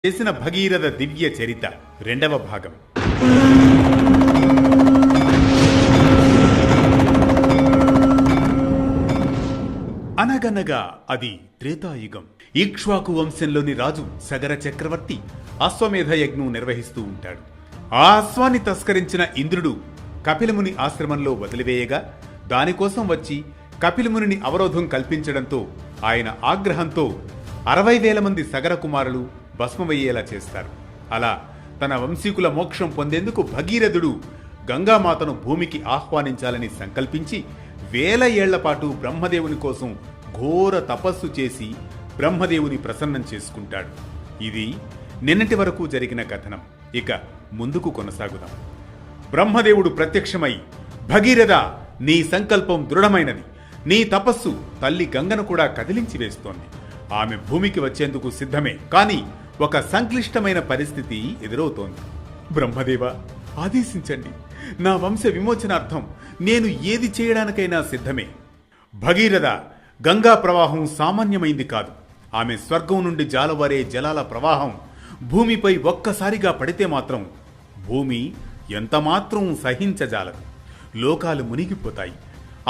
చేసిన భగీరథ దివ్య చరిత రెండవ భాగం. అనగనగా అది త్రేతాయుగం. ఇక్ష్వాకు వంశంలోని రాజు సగర చక్రవర్తి అశ్వమేధ యజ్ఞం నిర్వహిస్తూ ఉంటాడు. ఆ అశ్వాన్ని తస్కరించిన ఇంద్రుడు కపిలముని ఆశ్రమంలో వదిలివేయగా దానికోసం వచ్చి కపిలమునిని అవరోధం కల్పించడంతో ఆయన ఆగ్రహంతో 60,000 మంది సగర కుమారులు భస్మమయ్యేలా చేస్తారు. అలా తన వంశీకుల మోక్షం పొందేందుకు భగీరథుడు గంగామాతను భూమికి ఆహ్వానించాలని సంకల్పించి 1000 ఏళ్ల పాటు బ్రహ్మదేవుని కోసం ఘోర తపస్సు చేసి బ్రహ్మదేవుని ప్రసన్నం చేసుకుంటాడు. ఇది నిన్నటి వరకు జరిగిన కథనం. ఇక ముందుకు కొనసాగుదాం. బ్రహ్మదేవుడు ప్రత్యక్షమై, భగీరథ, నీ సంకల్పం దృఢమైనది. నీ తపస్సు తల్లి గంగను కూడా కదిలించి వేస్తోంది. ఆమె భూమికి వచ్చేందుకు సిద్ధమే. కానీ ఒక సంక్లిష్టమైన పరిస్థితి ఎదురవుతోంది. బ్రహ్మదేవ, ఆదేశించండి. నా వంశ విమోచనార్థం నేను ఏది చేయడానికైనా సిద్ధమే. భగీరథ, గంగా ప్రవాహం సామాన్యమైంది కాదు. ఆమె స్వర్గం నుండి జాలవారే జలాల ప్రవాహం భూమిపై ఒక్కసారిగా పడితే మాత్రం భూమి ఎంతమాత్రం సహించజాలదు. లోకాలు మునిగిపోతాయి.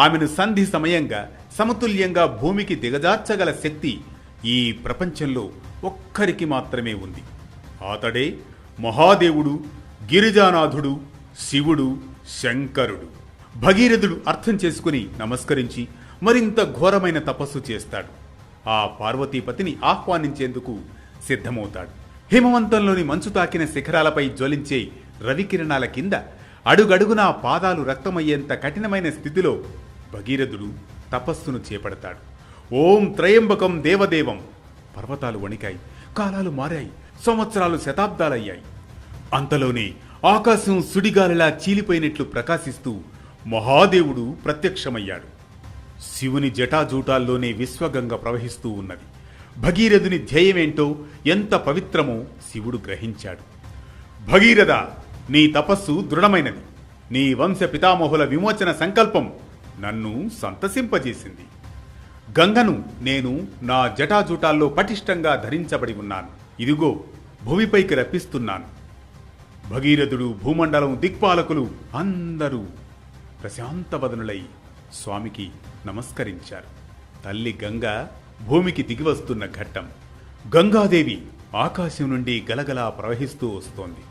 ఆమెను సంధి సమయంగా సమతుల్యంగా భూమికి దిగజార్చగల శక్తి ఈ ప్రపంచంలో ఒక్కరికి మాత్రమే ఉంది. అతడే మహాదేవుడు, గిరిజానాథుడు, శివుడు, శంకరుడు. భగీరథుడు అర్థం చేసుకుని నమస్కరించి మరింత ఘోరమైన తపస్సు చేస్తాడు. ఆ పార్వతీపతిని ఆహ్వానించేందుకు సిద్ధమవుతాడు. హిమవంతంలోని మంచు తాకిన శిఖరాలపై జ్వలించే రవికిరణాల కింద అడుగడుగునా పాదాలు రక్తమయ్యేంత కఠినమైన స్థితిలో భగీరథుడు తపస్సును చేపడతాడు. ఓం త్రయంబకం దేవదేవం. పర్వతాలు వణికాయి, కాలాలు మారాయి, సంవత్సరాలు శతాబ్దాలయ్యాయి. అంతలోనే ఆకాశం సుడిగాలిలా చీలిపోయినట్లు ప్రకాశిస్తూ మహాదేవుడు ప్రత్యక్షమయ్యాడు. శివుని జటాజూటాల్లోనే విశ్వగంగ ప్రవహిస్తూ ఉన్నది. భగీరథుని ధ్యేయమేంటో, ఎంత పవిత్రమో శివుడు గ్రహించాడు. భగీరథ, నీ తపస్సు దృఢమైనది. నీ వంశ పితామహుల విమోచన సంకల్పం నన్ను సంతసింపజేసింది. గంగను నేను నా జటాజూటాల్లో పటిష్టంగా ధరించబడి ఉన్నాను. ఇదిగో భూమిపైకి రప్పిస్తున్నాను. భగీరథుడు, భూమండలం, దిక్పాలకులు అందరూ ప్రశాంతవదనులై స్వామికి నమస్కరించారు. తల్లి గంగ భూమికి దిగివస్తున్న ఘట్టం. గంగాదేవి ఆకాశం నుండి గలగలా ప్రవహిస్తూ వస్తోంది.